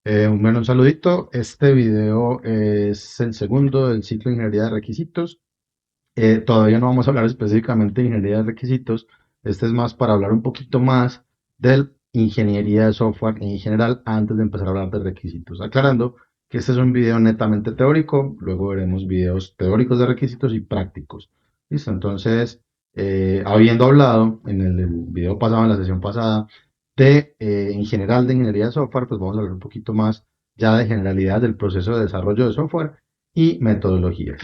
Bueno, un saludito. Este video es el segundo del ciclo de ingeniería de requisitos. Todavía no vamos a hablar específicamente de ingeniería de requisitos. Este es más para hablar un poquito más de ingeniería de software en general antes de empezar a hablar de requisitos. Aclarando que este es un video netamente teórico, luego veremos videos teóricos de requisitos y prácticos. ¿Listo? Entonces, habiendo hablado en el video pasado, en la sesión pasada, en general de ingeniería de software, pues vamos a hablar un poquito más ya de generalidad del proceso de desarrollo de software y metodologías.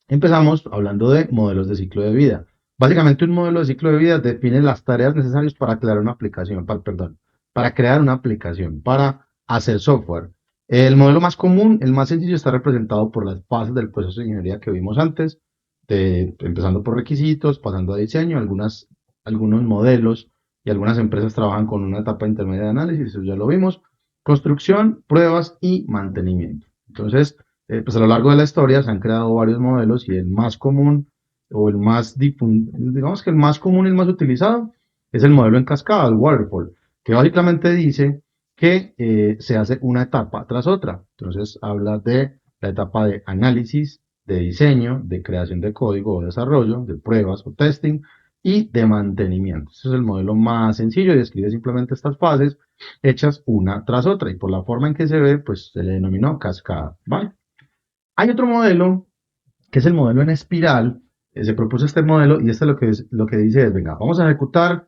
Empezamos hablando de modelos de ciclo de vida. Básicamente un modelo de ciclo de vida define las tareas necesarias para crear una aplicación, para crear una aplicación, para hacer software. El modelo más común, el más sencillo, está representado por las fases del proceso de ingeniería que vimos antes, empezando por requisitos, pasando a diseño, algunos modelos y algunas empresas trabajan con una etapa intermedia de análisis, eso ya lo vimos, construcción, pruebas y mantenimiento. Entonces, pues a lo largo de la historia se han creado varios modelos y el más común o el más digamos que el más común y el más utilizado es el modelo en cascada, el waterfall, que básicamente dice que se hace una etapa tras otra. Entonces habla de la etapa de análisis, de diseño, de creación de código o desarrollo, de pruebas o testing y de mantenimiento. Ese es el modelo más sencillo y describe simplemente estas fases hechas una tras otra y por la forma en que se ve, pues se le denominó cascada, ¿vale? Hay otro modelo, que es el modelo en espiral. Se propuso este modelo y este lo que dice es, venga, vamos a ejecutar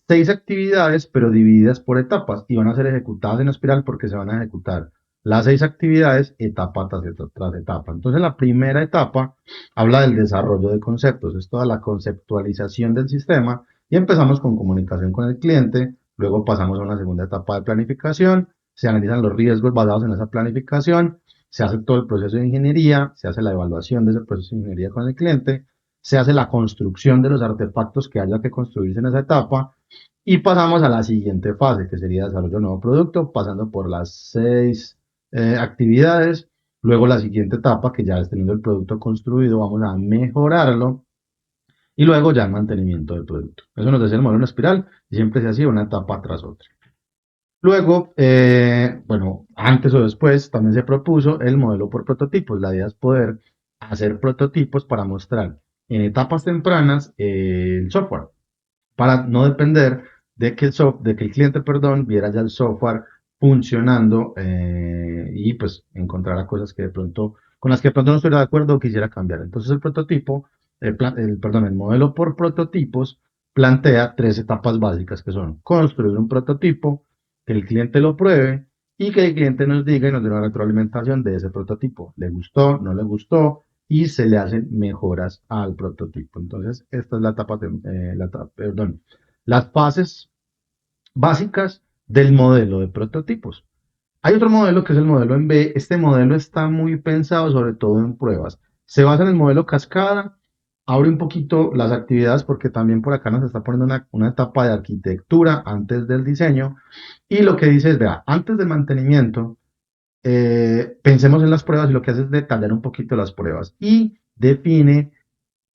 6 actividades, pero divididas por etapas y van a ser ejecutadas en espiral porque se van a ejecutar las 6 actividades etapa tras etapa. Entonces la primera etapa habla del desarrollo de conceptos, es toda la conceptualización del sistema y empezamos con comunicación con el cliente, luego pasamos a una segunda etapa de planificación, se analizan los riesgos basados en esa planificación, se hace todo el proceso de ingeniería, se hace la evaluación de ese proceso de ingeniería con el cliente, se hace la construcción de los artefactos que haya que construirse en esa etapa y pasamos a la siguiente fase, que sería desarrollo de un nuevo producto, pasando por las 6 actividades. Luego la siguiente etapa, que ya es teniendo el producto construido, vamos a mejorarlo y luego ya el mantenimiento del producto. Eso nos decía el modelo en espiral y siempre se hacía una etapa tras otra. Luego, bueno, antes o después también se propuso el modelo por prototipos. La idea es poder hacer prototipos para mostrar en etapas tempranas el software, para no depender de que el cliente, perdón, viera ya el software funcionando y pues encontrara cosas que de pronto, con las que de pronto no estuviera de acuerdo o quisiera cambiar. Entonces el prototipo, perdón, el modelo por prototipos plantea 3 etapas básicas que son construir un prototipo, que el cliente lo pruebe y que el cliente nos diga y nos dé una retroalimentación de ese prototipo. ¿Le gustó? ¿No le gustó? Y se le hacen mejoras al prototipo. Entonces, esta es perdón, las fases básicas del modelo de prototipos. Hay otro modelo que es el modelo en B. Este modelo está muy pensado sobre todo en pruebas. Se basa en el modelo cascada, abre un poquito las actividades porque también por acá nos está poniendo una etapa de arquitectura antes del diseño. Y lo que dice es, vea, antes del mantenimiento, pensemos en las pruebas y lo que hace es detallar un poquito las pruebas y define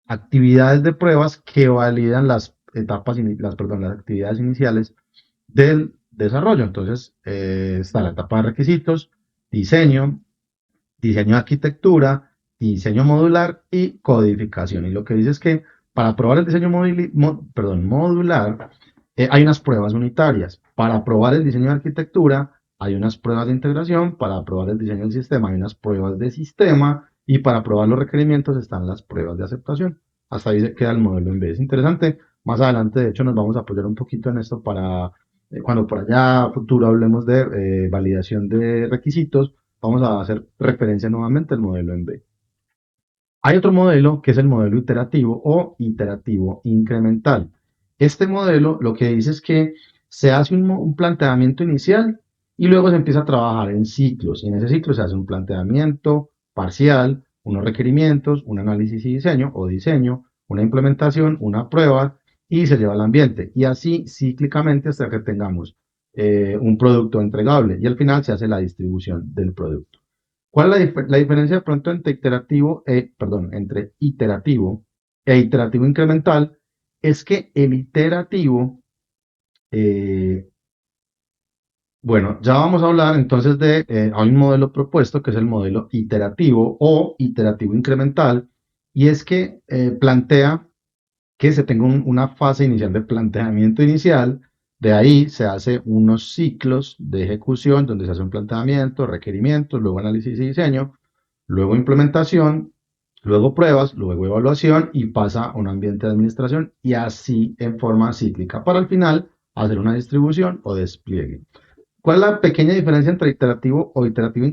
actividades de pruebas que validan las actividades iniciales del desarrollo. Entonces, está la etapa de requisitos, diseño, diseño de arquitectura, diseño modular y codificación. Y lo que dice es que para probar el diseño modular, hay unas pruebas unitarias. Para probar el diseño de arquitectura, hay unas pruebas de integración. Para probar el diseño del sistema, hay unas pruebas de sistema. Y para probar los requerimientos están las pruebas de aceptación. Hasta ahí se queda el modelo en B. Es interesante. Más adelante, de hecho, nos vamos a apoyar un poquito en esto para cuando por allá a futuro hablemos de validación de requisitos, vamos a hacer referencia nuevamente al modelo en B. Hay otro modelo que es el modelo iterativo o iterativo incremental. Este modelo lo que dice es que se hace un planteamiento inicial y luego se empieza a trabajar en ciclos. Y en ese ciclo se hace un planteamiento parcial, unos requerimientos, un análisis y diseño o diseño, una implementación, una prueba y se lleva al ambiente. Y así cíclicamente hasta que tengamos un producto entregable y al final se hace la distribución del producto. ¿Cuál es la diferencia de pronto entre iterativo e iterativo incremental? Es que el iterativo eh, Bueno, ya vamos a hablar entonces de hay un modelo propuesto que es el modelo iterativo o iterativo incremental, y es que plantea que se tenga una fase inicial de planteamiento inicial, de ahí se hace unos ciclos de ejecución donde se hace un planteamiento, requerimientos, luego análisis y diseño, luego implementación, luego pruebas, luego evaluación y pasa a un ambiente de administración y así en forma cíclica para al final hacer una distribución o despliegue. ¿Cuál es la pequeña diferencia entre iterativo o iterativo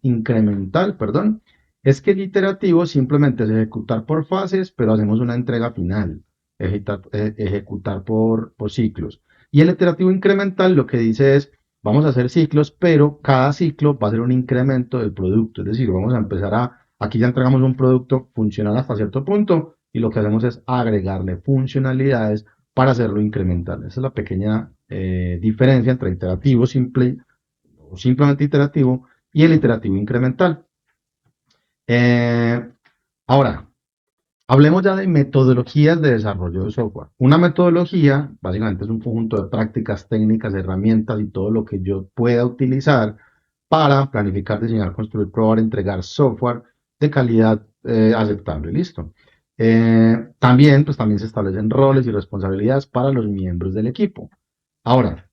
incremental? Perdón. Es que el iterativo simplemente es ejecutar por fases, pero hacemos una entrega final, ejecutar por ciclos. Y el iterativo incremental lo que dice es, vamos a hacer ciclos, pero cada ciclo va a ser un incremento del producto. Es decir, vamos a empezar aquí ya entregamos un producto funcional hasta cierto punto y lo que hacemos es agregarle funcionalidades para hacerlo incremental. Esa es la pequeña diferencia entre iterativo simple o simplemente iterativo y el iterativo incremental. Eh, Ahora, hablemos ya de metodologías de desarrollo de software. Una metodología básicamente es un conjunto de prácticas, técnicas, herramientas y todo lo que yo pueda utilizar para planificar, diseñar, construir, probar, entregar software de calidad aceptable. Listo. También se establecen roles y responsabilidades para los miembros del equipo. Ahora,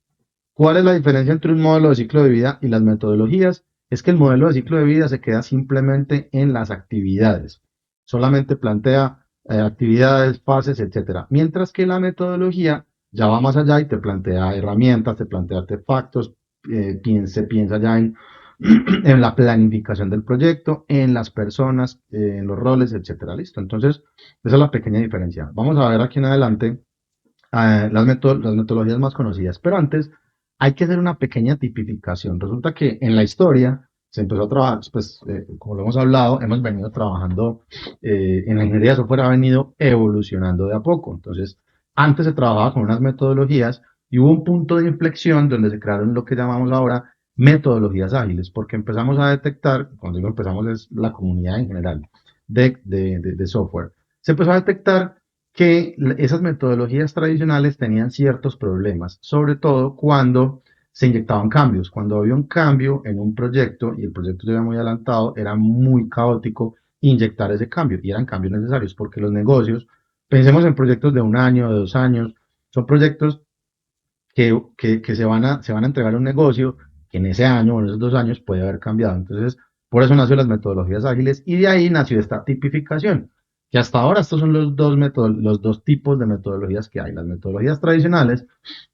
¿cuál es la diferencia entre un modelo de ciclo de vida y las metodologías? Es que el modelo de ciclo de vida se queda simplemente en las actividades. Solamente plantea actividades, fases, etcétera. Mientras que la metodología ya va más allá y te plantea herramientas, te plantea artefactos, se piensa ya en la planificación del proyecto, en las personas, en los roles, etcétera. Listo. Entonces, esa es la pequeña diferencia. Vamos a ver aquí en adelante las metodologías más conocidas. Pero antes hay que hacer una pequeña tipificación. Resulta que en la historia se empezó a trabajar, pues como lo hemos hablado, hemos venido trabajando en la ingeniería de software, ha venido evolucionando de a poco. Entonces, antes se trabajaba con unas metodologías y hubo un punto de inflexión donde se crearon lo que llamamos ahora metodologías ágiles, porque empezamos a detectar, cuando digo empezamos es la comunidad en general de software, se empezó a detectar que esas metodologías tradicionales tenían ciertos problemas, sobre todo cuando se inyectaban cambios. Cuando había un cambio en un proyecto y el proyecto ya era muy adelantado, era muy caótico inyectar ese cambio y eran cambios necesarios porque los negocios, pensemos en proyectos de un año, de 2 años, son proyectos que se van a entregar a un negocio que en ese año o en esos 2 años puede haber cambiado. Entonces, por eso nació las metodologías ágiles y de ahí nació esta tipificación. Que hasta ahora estos son los dos tipos de metodologías que hay. Las metodologías tradicionales,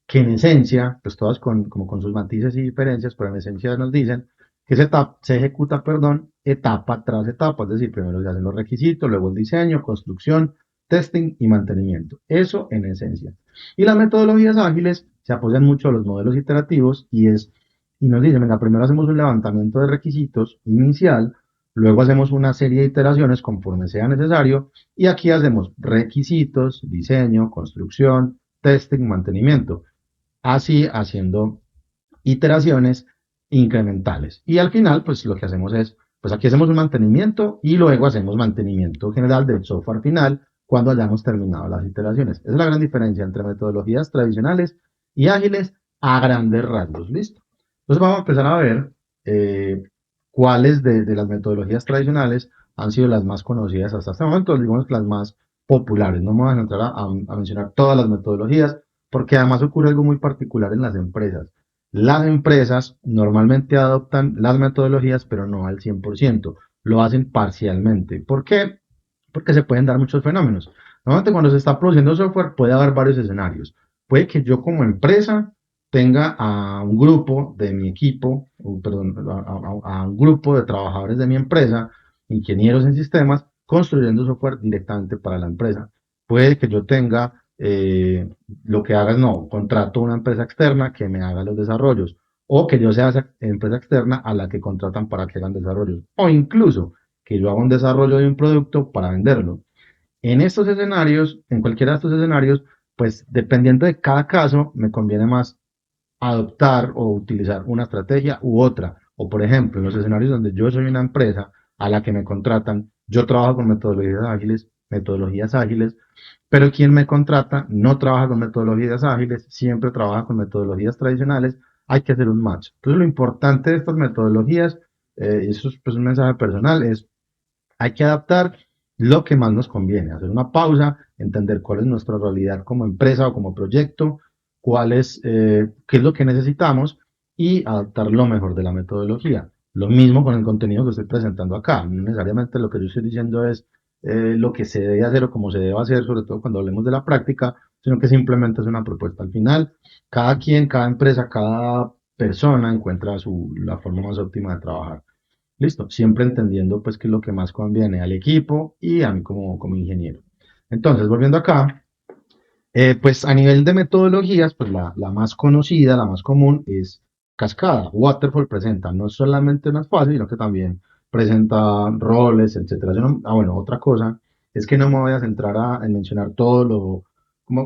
que en esencia, pues todas como con sus matices y diferencias, pero en esencia nos dicen que se ejecuta, perdón, etapa tras etapa. Es decir, primero se hacen los requisitos, luego el diseño, construcción, testing y mantenimiento. Eso en esencia. Y las metodologías ágiles se apoyan mucho a los modelos iterativos y nos dicen, venga, primero hacemos un levantamiento de requisitos inicial, luego hacemos una serie de iteraciones conforme sea necesario y aquí hacemos requisitos, diseño, construcción, testing, mantenimiento, así haciendo iteraciones incrementales. Y al final, pues lo que hacemos es, pues aquí hacemos un mantenimiento y luego hacemos mantenimiento general del software final cuando hayamos terminado las iteraciones. Esa es la gran diferencia entre metodologías tradicionales y ágiles a grandes rasgos. ¿Listo? Entonces vamos a empezar a ver eh, cuáles de las metodologías tradicionales han sido las más conocidas hasta este momento, digamos que las más populares. No me voy a entrar a mencionar todas las metodologías, porque además ocurre algo muy particular en las empresas. Las empresas normalmente adoptan las metodologías, pero no al 100%, lo hacen parcialmente. ¿Por qué? Porque se pueden dar muchos fenómenos. Normalmente cuando se está produciendo software puede haber varios escenarios. Puede que yo como empresa tenga a un grupo de mi equipo, perdón, a un grupo de trabajadores de mi empresa, ingenieros en sistemas, construyendo software directamente para la empresa. Puede que yo tenga lo que haga es no, contrato a una empresa externa que me haga los desarrollos, o que yo sea esa empresa externa a la que contratan para que hagan desarrollos, o incluso que yo haga un desarrollo de un producto para venderlo. En estos escenarios, en cualquiera de estos escenarios, pues dependiendo de cada caso, me conviene más adoptar o utilizar una estrategia u otra. O por ejemplo, en los escenarios donde yo soy una empresa a la que me contratan, yo trabajo con metodologías ágiles, pero quien me contrata no trabaja con metodologías ágiles, siempre trabaja con metodologías tradicionales hay que hacer un match. Entonces, lo importante de estas metodologías, y eso es pues, un mensaje personal, es hay que adaptar lo que más nos conviene, hacer una pausa, entender cuál es nuestra realidad como empresa o como proyecto, qué es lo que necesitamos y adaptar lo mejor de la metodología. Lo mismo con el contenido que estoy presentando acá. No necesariamente lo que yo estoy diciendo es lo que se debe hacer o cómo se debe hacer, sobre todo cuando hablemos de la práctica, sino que simplemente es una propuesta. Al final, cada quien, cada empresa, cada persona encuentra la forma más óptima de trabajar. Listo, siempre entendiendo pues qué es lo que más conviene al equipo y a mí como ingeniero. Entonces, volviendo acá, pues a nivel de metodologías, pues la más conocida, la más común es Cascada. Waterfall presenta no solamente unas fases, sino que también presenta roles, etcétera. Bueno, otra cosa es que no me voy a centrar en mencionar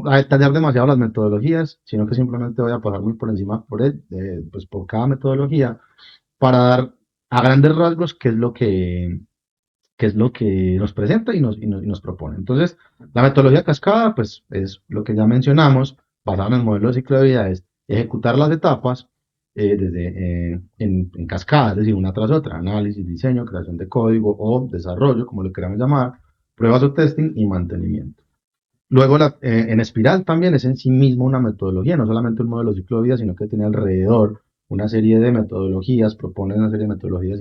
a detallar demasiado las metodologías, sino que simplemente voy a pasar muy por encima pues por cada metodología para dar a grandes rasgos qué es lo que nos presenta y nos propone. Entonces, la metodología cascada, pues es lo que ya mencionamos, basada en el modelo de ciclo de vida, es ejecutar las etapas en cascada, es decir, una tras otra, análisis, diseño, creación de código o desarrollo, como lo queramos llamar, pruebas o testing y mantenimiento. Luego, en espiral también es en sí mismo una metodología, no solamente un modelo de ciclo de vida, sino que tiene alrededor una serie de metodologías, propone una serie de metodologías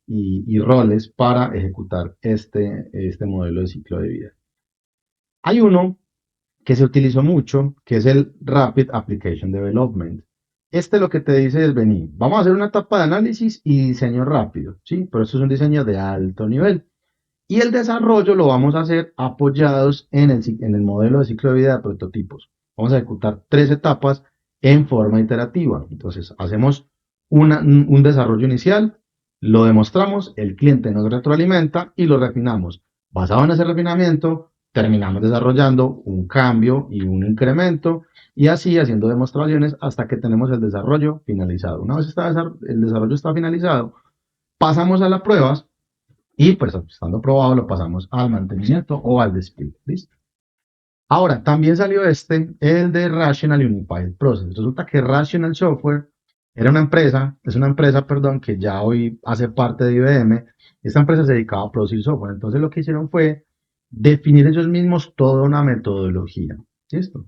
y roles para ejecutar este modelo de ciclo de vida. Hay uno que se utilizó mucho, que es el Rapid Application Development. Este lo que te dice es, vení, vamos a hacer una etapa de análisis y diseño rápido, ¿sí? Pero esto es un diseño de alto nivel. Y el desarrollo lo vamos a hacer apoyados en el modelo de ciclo de vida de prototipos. Vamos a ejecutar 3 etapas en forma iterativa. Entonces, hacemos un desarrollo inicial, lo demostramos, el cliente nos retroalimenta y lo refinamos. Basado en ese refinamiento, terminamos desarrollando un cambio y un incremento y así haciendo demostraciones hasta que tenemos el desarrollo finalizado. Una vez el desarrollo está finalizado, pasamos a las pruebas y pues estando probado lo pasamos al mantenimiento o al despido. ¿Listo? Ahora, también salió el de Rational Unified Process. Resulta que Rational Software es una empresa, perdón, que ya hoy hace parte de IBM. Esta empresa se dedicaba a producir software. Entonces lo que hicieron fue definir ellos mismos toda una metodología. ¿Listo?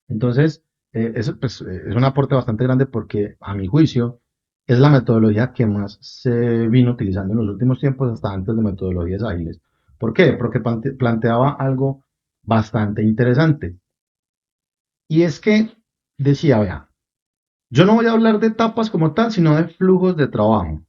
Entonces, eso pues, es un aporte bastante grande porque, a mi juicio, es la metodología que más se vino utilizando en los últimos tiempos, hasta antes de metodologías ágiles. ¿Por qué? Porque planteaba algo bastante interesante. Y es que decía, vea, yo no voy a hablar de etapas como tal, sino de flujos de trabajo.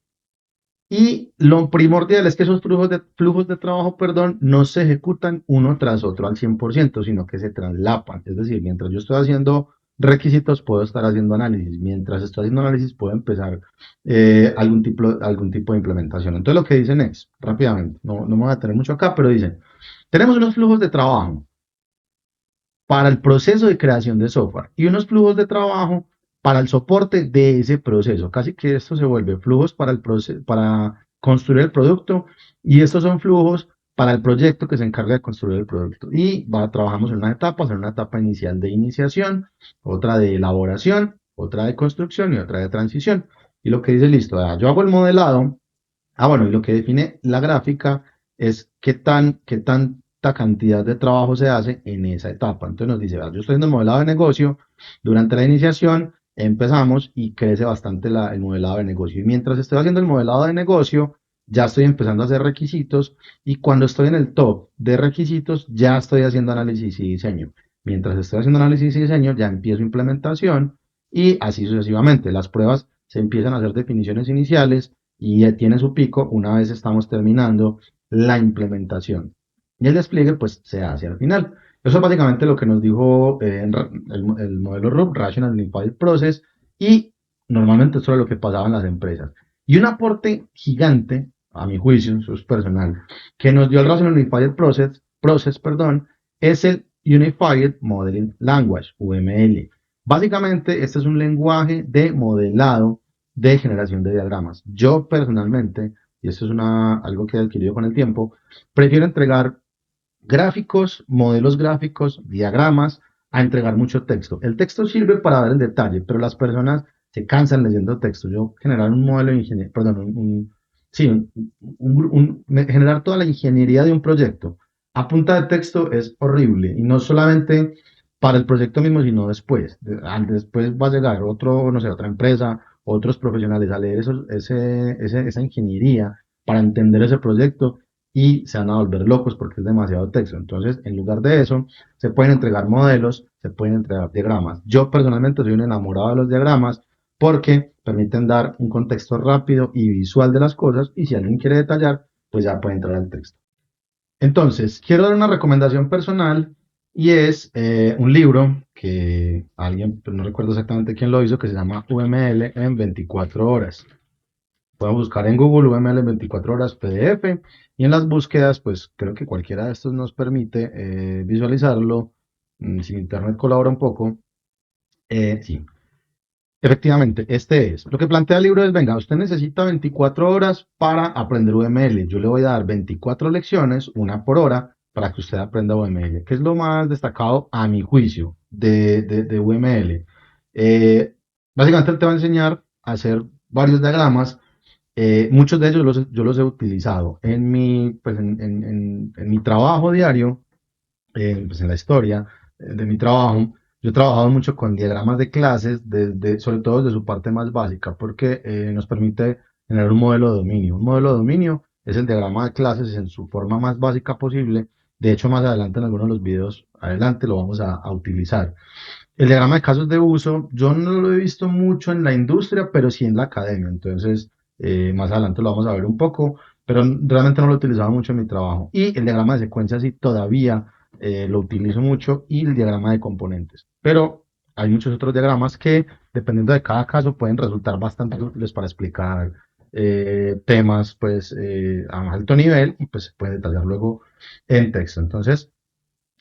Y lo primordial es que esos flujos de trabajo, perdón, no se ejecutan uno tras otro al 100%, sino que se traslapan. Es decir, mientras yo estoy haciendo requisitos, puedo estar haciendo análisis. Mientras estoy haciendo análisis, puedo empezar algún tipo de implementación. Entonces, lo que dicen es, rápidamente, no me voy a tener mucho acá, pero dicen, tenemos unos flujos de trabajo para el proceso de creación de software y unos flujos de trabajo para el soporte de ese proceso. Casi que esto se vuelve flujos para construir el producto y estos son flujos para el proyecto que se encarga de construir el producto. Y trabajamos en una etapa inicial de iniciación, otra de elaboración, otra de construcción y otra de transición. Y lo que dice, listo, yo hago el modelado. Bueno, y lo que define la gráfica es qué tanta cantidad de trabajo se hace en esa etapa. Entonces nos dice, yo estoy haciendo el modelado de negocio, durante la iniciación empezamos y crece bastante el modelado de negocio. Y mientras estoy haciendo el modelado de negocio, ya estoy empezando a hacer requisitos y cuando estoy en el top de requisitos, ya estoy haciendo análisis y diseño. Mientras estoy haciendo análisis y diseño, ya empiezo implementación y así sucesivamente. Las pruebas se empiezan a hacer definiciones iniciales y tiene su pico una vez estamos terminando la implementación. Y el despliegue pues se hace al final. Eso es básicamente lo que nos dijo el modelo RUP, Rational Unified Process, y normalmente eso es lo que pasaba en las empresas. Y un aporte gigante, a mi juicio, eso es personal, que nos dio el Rational Unified Process, perdón, es el Unified Modeling Language, UML. Básicamente, este es un lenguaje de modelado de generación de diagramas. Yo personalmente, y esto es algo que he adquirido con el tiempo, prefiero entregar gráficos, modelos gráficos, diagramas, a entregar mucho texto. El texto sirve para dar el detalle, pero las personas se cansan leyendo texto. Yo generar un modelo de ingeniería, perdón, sí, generar toda la ingeniería de un proyecto a punta de texto es horrible y no solamente para el proyecto mismo, sino después. Después va a llegar otro, no sé, otra empresa, otros profesionales a leer esa ingeniería para entender ese proyecto y se van a volver locos porque es demasiado texto. Entonces, en lugar de eso, se pueden entregar modelos, se pueden entregar diagramas. Yo personalmente soy un enamorado de los diagramas porque permiten dar un contexto rápido y visual de las cosas y si alguien quiere detallar, pues ya puede entrar al texto. Entonces, quiero dar una recomendación personal y es un libro que alguien, pues no recuerdo exactamente quién lo hizo, que se llama UML en 24 horas. Pueden buscar en Google UML en 24 horas PDF y en las búsquedas, pues creo que cualquiera de estos nos permite visualizarlo. Si Internet colabora un poco, sí. Efectivamente, este es. Lo que plantea el libro es, venga, usted necesita 24 horas para aprender UML. Yo le voy a dar 24 lecciones, una por hora, para que usted aprenda UML. ¿Qué es lo más destacado, a mi juicio, de UML? Eh, Básicamente, él te va a enseñar a hacer varios diagramas. Muchos de ellos yo los he utilizado en en mi trabajo diario, pues en la historia de mi trabajo. Yo he trabajado mucho con diagramas de clases, sobre todo desde su parte más básica, porque nos permite generar un modelo de dominio. Un modelo de dominio es el diagrama de clases en su forma más básica posible. De hecho, más adelante en algunos de los videos, adelante lo vamos a utilizar. El diagrama de casos de uso, yo no lo he visto mucho en la industria, pero sí en la academia. Entonces, más adelante lo vamos a ver un poco, pero realmente no lo he utilizado mucho en mi trabajo. Y el diagrama de secuencias sí todavía lo utilizo mucho y el diagrama de componentes. Pero hay muchos otros diagramas que, dependiendo de cada caso, pueden resultar bastante útiles para explicar temas pues a alto nivel y pues se puede detallar luego en texto. Entonces,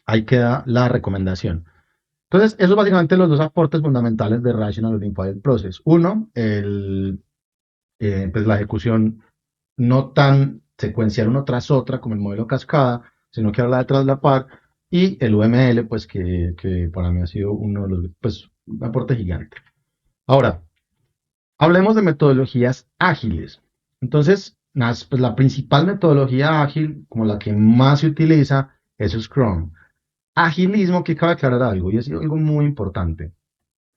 ahí queda la recomendación. Entonces, esos básicamente los dos aportes fundamentales de Rational Unified Process. Uno, pues la ejecución no tan secuencial uno tras otra como el modelo cascada, sino que habla de traslapar. Y el UML, pues que para mí ha sido uno de los, pues, un aporte gigante. Ahora, hablemos de metodologías ágiles. Entonces, pues la principal metodología ágil, como la que más se utiliza, es Scrum. Agilismo, que cabe aclarar algo, y es algo muy importante.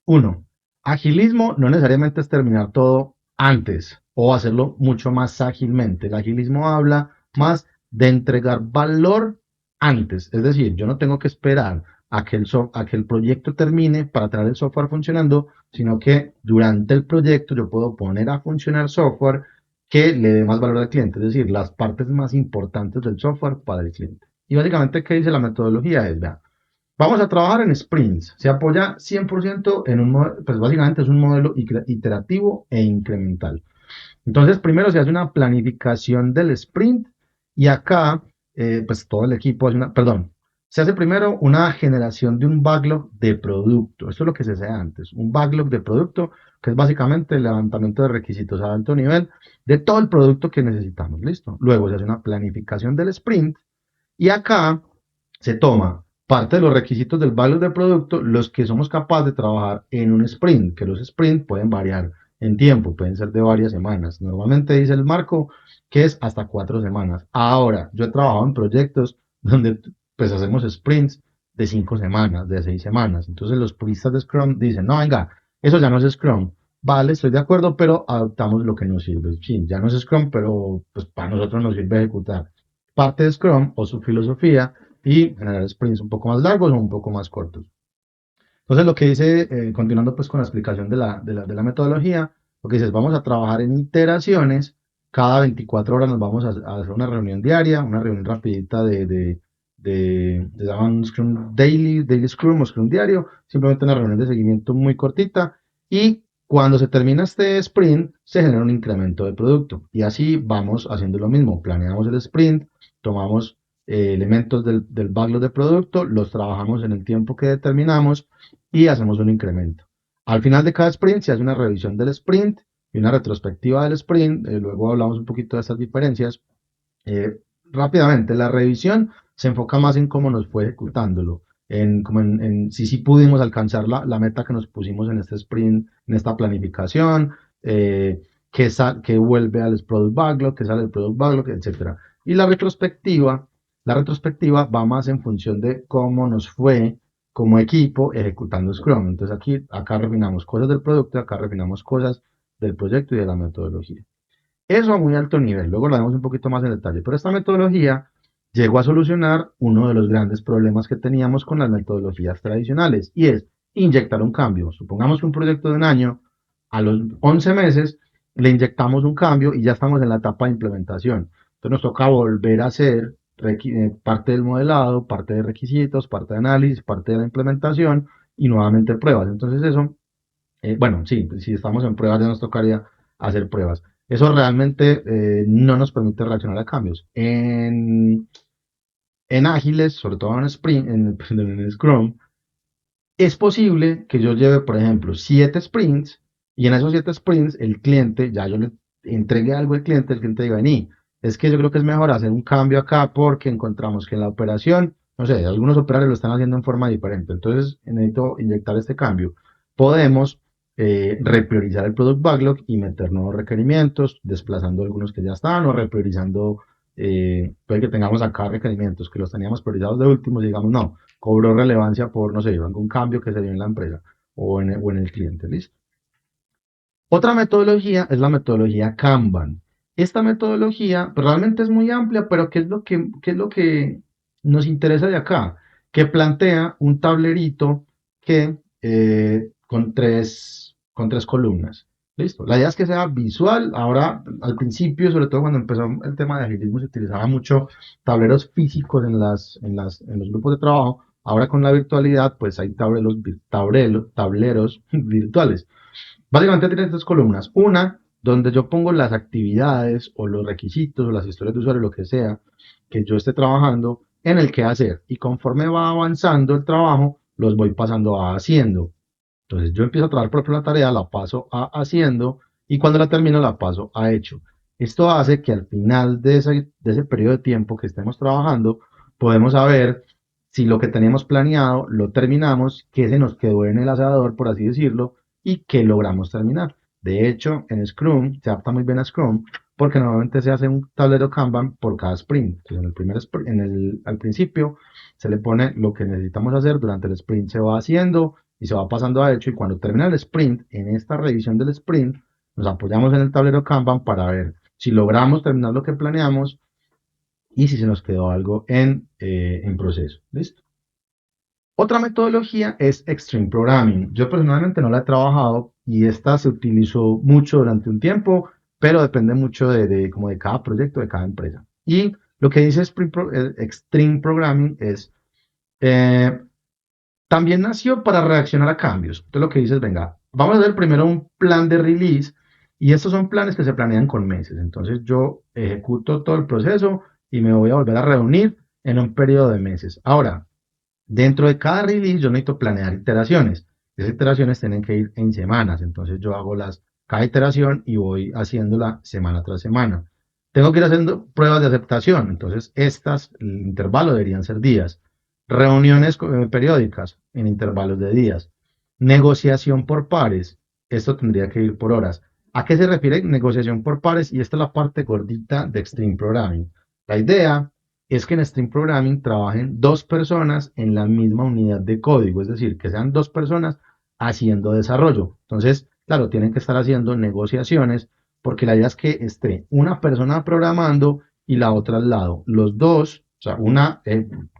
Uno, agilismo no necesariamente es terminar todo antes o hacerlo mucho más ágilmente. El agilismo habla más de entregar valor antes. Es decir, yo no tengo que esperar a que el proyecto termine para tener el software funcionando, sino que durante el proyecto yo puedo poner a funcionar software que le dé más valor al cliente, es decir, las partes más importantes del software para el cliente. Y básicamente, ¿qué dice la metodología? Es, vea, vamos a trabajar en sprints. Se apoya 100% en un modelo, pues básicamente es un modelo iterativo e incremental. Entonces, primero se hace una planificación del sprint y acá, pues todo el equipo hace perdón, se hace primero una generación de un backlog de producto. Esto es lo que se hace antes, un backlog de producto, que es básicamente el levantamiento de requisitos a alto nivel de todo el producto que necesitamos. Listo. Luego se hace una planificación del sprint y acá se toma parte de los requisitos del valor del producto, los que somos capaces de trabajar en un sprint, que los sprints pueden variar en tiempo, pueden ser de varias semanas. Normalmente dice el marco que es hasta 4 semanas. Ahora, yo he trabajado en proyectos donde pues hacemos sprints de 5 semanas, de 6 semanas. Entonces los puristas de Scrum dicen, no, venga, eso ya no es Scrum. Vale, estoy de acuerdo, pero adoptamos lo que nos sirve. Sí, ya no es Scrum, pero pues para nosotros nos sirve ejecutar parte de Scrum o su filosofía y generar sprints un poco más largos o un poco más cortos. Entonces, lo que dice, continuando pues con la explicación de la metodología, lo que dice es, vamos a trabajar en iteraciones, cada 24 horas nos vamos a hacer una reunión diaria, una reunión rapidita se llaman Scrum Daily Scrum o Scrum Diario, simplemente una reunión de seguimiento muy cortita y cuando se termina este sprint, se genera un incremento de producto y así vamos haciendo lo mismo, planeamos el sprint, tomamos elementos del backlog de producto, los trabajamos en el tiempo que determinamos y hacemos un incremento. Al final de cada sprint se hace una revisión del sprint y una retrospectiva del sprint. Luego hablamos un poquito de estas diferencias. Rápidamente, la revisión se enfoca más en cómo nos fue ejecutándolo. si sí pudimos alcanzar la meta que nos pusimos en este sprint, en esta planificación, qué vuelve al Product Backlog, qué sale del Product Backlog, etcétera. Y la retrospectiva va más en función de cómo nos fue como equipo ejecutando Scrum. Entonces acá refinamos cosas del producto, acá refinamos cosas del proyecto y de la metodología. Eso a muy alto nivel, luego lo vemos un poquito más en detalle, pero esta metodología llegó a solucionar uno de los grandes problemas que teníamos con las metodologías tradicionales y es inyectar un cambio. Supongamos que un proyecto de un año, a los 11 meses le inyectamos un cambio y ya estamos en la etapa de implementación. Entonces nos toca volver a hacer parte del modelado, parte de requisitos, parte de análisis, parte de la implementación y nuevamente pruebas. Entonces eso bueno, sí, si estamos en pruebas ya nos tocaría hacer pruebas. Eso realmente no nos permite reaccionar a cambios. En ágiles, sobre todo en Sprint, perdón, en Scrum, es posible que yo lleve, por ejemplo, 7 sprints y en esos 7 sprints el cliente, ya yo le entregue algo al cliente, el cliente diga, vení, es que yo creo que es mejor hacer un cambio acá porque encontramos que en la operación, no sé, algunos operarios lo están haciendo en forma diferente, entonces necesito inyectar este cambio. Podemos repriorizar el product backlog y meter nuevos requerimientos, desplazando algunos que ya están o repriorizando, puede que tengamos acá requerimientos que los teníamos priorizados de últimos y digamos, no, cobró relevancia por, no sé, algún cambio que se dio en la empresa o en el cliente, ¿listo? Otra metodología es la metodología Kanban. Esta metodología pues, realmente es muy amplia, pero ¿qué es lo que nos interesa de acá? Que plantea un tablerito con tres columnas. ¿Listo? La idea es que sea visual. Ahora, al principio, sobre todo cuando empezó el tema de agilismo, se utilizaba mucho tableros físicos en los grupos de trabajo. Ahora con la virtualidad, pues hay tableros virtuales. Básicamente tiene tres columnas. Una, donde yo pongo las actividades o los requisitos o las historias de usuario, lo que sea, que yo esté trabajando en el que hacer. Y conforme va avanzando el trabajo, los voy pasando a haciendo. Entonces yo empiezo a trabajar por ejemplo la tarea, la paso a haciendo y cuando la termino la paso a hecho. Esto hace que al final de ese periodo de tiempo que estemos trabajando, podemos saber si lo que teníamos planeado lo terminamos, qué se nos quedó en el asador, por así decirlo, y qué logramos terminar. De hecho, en Scrum, se adapta muy bien a Scrum, porque normalmente se hace un tablero Kanban por cada sprint. Entonces, en el primer sprint, al principio, se le pone lo que necesitamos hacer, durante el sprint se va haciendo y se va pasando a hecho, y cuando termina el sprint, en esta revisión del sprint, nos apoyamos en el tablero Kanban para ver si logramos terminar lo que planeamos y si se nos quedó algo en proceso. ¿Listo? Otra metodología es Extreme Programming. Yo personalmente no la he trabajado y esta se utilizó mucho durante un tiempo, pero depende mucho como de cada proyecto, de cada empresa. Y lo que dice Extreme Programming es, eh, también nació para reaccionar a cambios. Entonces lo que dice es, venga, vamos a hacer primero un plan de release y estos son planes que se planean con meses. Entonces yo ejecuto todo el proceso y me voy a volver a reunir en un periodo de meses. Ahora, dentro de cada release yo necesito planear iteraciones. Esas iteraciones tienen que ir en semanas, entonces yo hago cada iteración y voy haciéndola semana tras semana. Tengo que ir haciendo pruebas de aceptación, entonces el intervalo deberían ser días. Reuniones periódicas en intervalos de días. Negociación por pares, esto tendría que ir por horas. ¿A qué se refiere negociación por pares? Y esta es la parte gordita de Extreme Programming. La idea es que en Stream Programming trabajen dos personas en la misma unidad de código, es decir, que sean dos personas haciendo desarrollo. Entonces, claro, tienen que estar haciendo negociaciones porque la idea es que esté una persona programando y la otra al lado. Los dos, o sea, una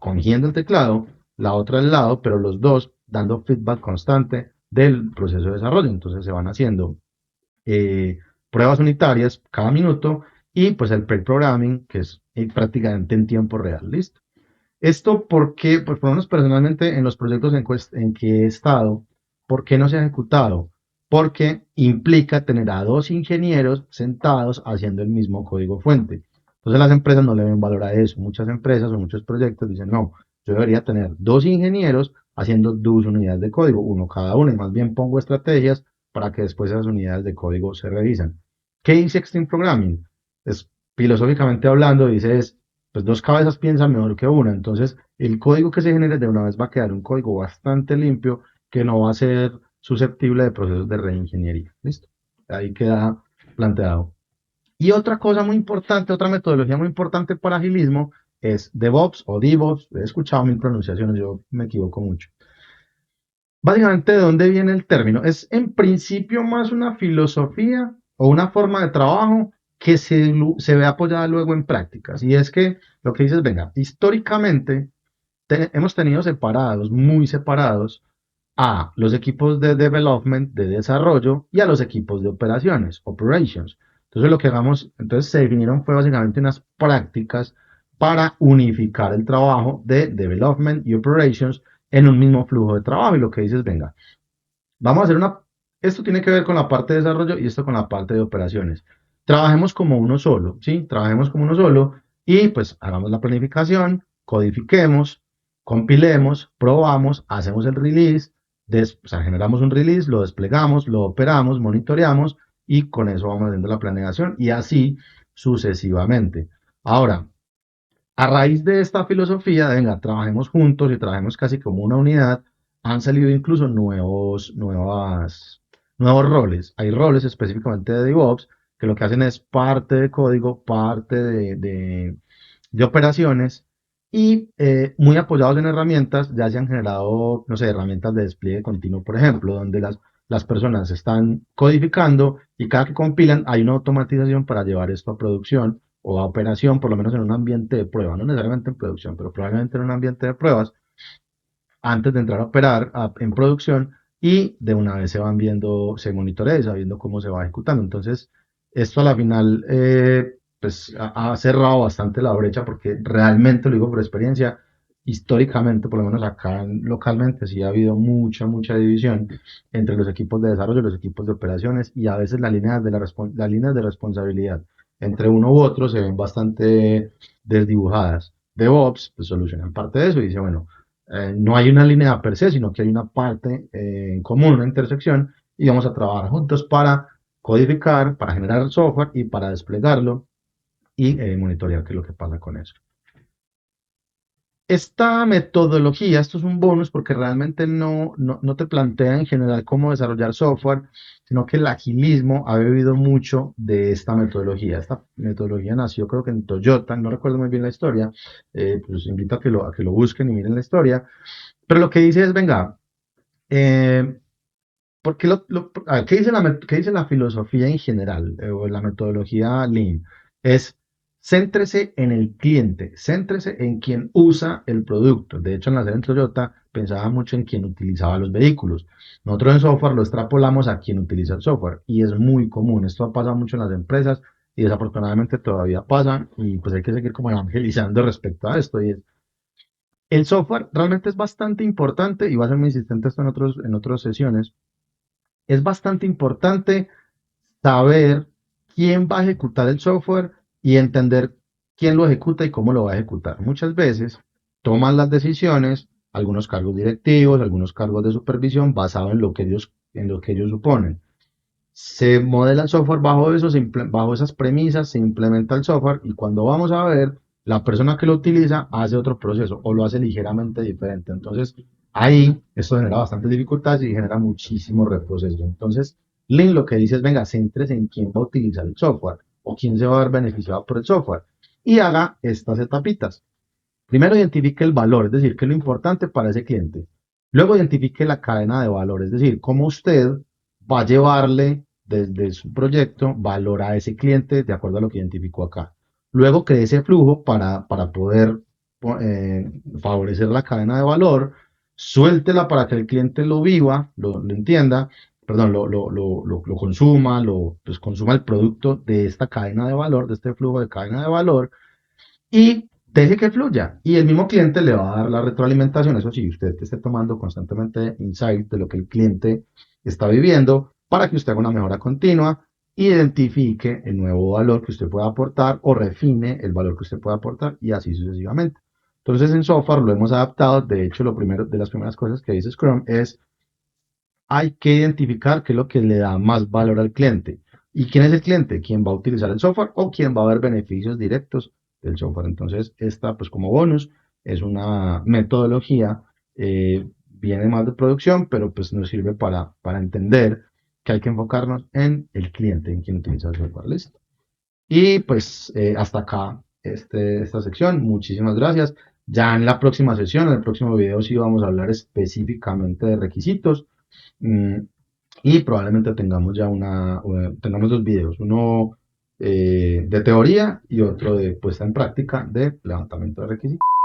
cogiendo el teclado, la otra al lado, pero los dos dando feedback constante del proceso de desarrollo. Entonces se van haciendo eh, pruebas unitarias cada minuto y pues el pre-programming, que es prácticamente en tiempo real, ¿listo? Esto porque, pues por lo menos personalmente en los proyectos en que he estado, ¿por qué no se ha ejecutado? Porque implica tener a dos ingenieros sentados haciendo el mismo código fuente. Entonces las empresas no le ven valor a eso. Muchas empresas o muchos proyectos dicen, no, yo debería tener dos ingenieros haciendo dos unidades de código, uno cada uno, y más bien pongo estrategias para que después esas unidades de código se revisan. ¿Qué dice Extreme Programming? Es, filosóficamente hablando, dice es, pues dos cabezas piensan mejor que una. Entonces, el código que se genere de una vez va a quedar un código bastante limpio que no va a ser susceptible de procesos de reingeniería. ¿Listo? Ahí queda planteado. Y otra cosa muy importante, otra metodología muy importante para agilismo es DevOps o DevOps. He escuchado mil pronunciaciones, yo me equivoco mucho. Básicamente, ¿de dónde viene el término? Es en principio más una filosofía o una forma de trabajo que se ve apoyada luego en prácticas. Y es que lo que dices, venga, históricamente hemos tenido separados, muy separados, a los equipos de development, de desarrollo, y a los equipos de operaciones, operations. Entonces lo que hagamos, entonces se definieron fue básicamente unas prácticas para unificar el trabajo de development y operations en un mismo flujo de trabajo. Y lo que dices, venga, vamos a hacer esto tiene que ver con la parte de desarrollo y esto con la parte de operaciones. Trabajemos como uno solo, ¿sí? Trabajemos como uno solo y pues hagamos la planificación, codifiquemos, compilemos, probamos, hacemos el release, o sea, generamos un release, lo desplegamos, lo operamos, monitoreamos y con eso vamos haciendo la planeación y así sucesivamente. Ahora, a raíz de esta filosofía, venga, trabajemos juntos y trabajemos casi como una unidad, han salido incluso nuevos roles. Hay roles específicamente de DevOps que lo que hacen es parte de código, parte de operaciones y muy apoyados en herramientas, ya se han generado, no sé, herramientas de despliegue continuo, por ejemplo, donde las personas están codificando y cada que compilan hay una automatización para llevar esto a producción o a operación, por lo menos en un ambiente de prueba, no necesariamente en producción, pero probablemente en un ambiente de pruebas, antes de entrar a operar en producción y de una vez se van viendo, se monitorea y se va viendo cómo se va ejecutando. Entonces, esto a la final pues ha cerrado bastante la brecha porque realmente, lo digo por experiencia, históricamente, por lo menos acá localmente, sí ha habido mucha división entre los equipos de desarrollo y los equipos de operaciones y a veces las líneas de responsabilidad entre uno u otro se ven bastante desdibujadas. DevOps pues, soluciona parte de eso y dice, bueno, no hay una línea per se, sino que hay una parte en común, una intersección, y vamos a trabajar juntos para codificar, para generar software y para desplegarlo y monitorear qué es lo que pasa con eso. Esta metodología, esto es un bonus porque realmente no te plantea en general cómo desarrollar software, sino que el agilismo ha bebido mucho de esta metodología. Esta metodología nació creo que en Toyota, no recuerdo muy bien la historia, pues invito a que lo busquen y miren la historia, pero lo que dice es, venga, eh, porque ¿qué dice qué dice la filosofía en general, o la metodología Lean? Es céntrese en el cliente, céntrese en quien usa el producto. De hecho, en la serie en Toyota pensaba mucho en quien utilizaba los vehículos. Nosotros en software lo extrapolamos a quien utiliza el software y es muy común. Esto ha pasado mucho en las empresas y desafortunadamente todavía pasa y pues hay que seguir como evangelizando respecto a esto. Y el software realmente es bastante importante y va a ser muy insistente esto en otras sesiones. Es bastante importante saber quién va a ejecutar el software y entender quién lo ejecuta y cómo lo va a ejecutar. Muchas veces toman las decisiones algunos cargos directivos, algunos cargos de supervisión basado en lo que ellos suponen. Se modela el software bajo eso, bajo esas premisas, se implementa el software y cuando vamos a ver, la persona que lo utiliza hace otro proceso o lo hace ligeramente diferente. Entonces, ahí esto genera bastantes dificultades y genera muchísimo reproceso. Entonces, Lean lo que dice es, venga, céntrese en quién va a utilizar el software o quién se va a ver beneficiado por el software y haga estas etapitas. Primero identifique el valor, es decir, qué es lo importante para ese cliente. Luego identifique la cadena de valor, es decir, cómo usted va a llevarle desde su proyecto valor a ese cliente de acuerdo a lo que identificó acá. Luego cree ese flujo para poder favorecer la cadena de valor, suéltela para que el cliente lo viva, lo entienda, perdón, lo consuma, pues consuma el producto de esta cadena de valor, de este flujo de cadena de valor y deje que fluya. Y el mismo cliente le va a dar la retroalimentación. Eso sí, usted esté tomando constantemente insight de lo que el cliente está viviendo para que usted haga una mejora continua, identifique el nuevo valor que usted pueda aportar o refine el valor que usted pueda aportar y así sucesivamente. Entonces en software lo hemos adaptado. De hecho, de las primeras cosas que dice Scrum es hay que identificar qué es lo que le da más valor al cliente. ¿Y quién es el cliente? ¿Quién va a utilizar el software o quién va a ver beneficios directos del software. Entonces, esta, pues como bonus, es una metodología, viene más de producción, pero pues nos sirve para entender que hay que enfocarnos en el cliente, en quien utiliza el software. ¿Listo? Y pues hasta acá esta sección. Muchísimas gracias. Ya en la próxima sesión, en el próximo video, sí vamos a hablar específicamente de requisitos. mm, y probablemente tengamos ya tengamos dos videos, uno de teoría y otro de puesta en práctica de levantamiento de requisitos.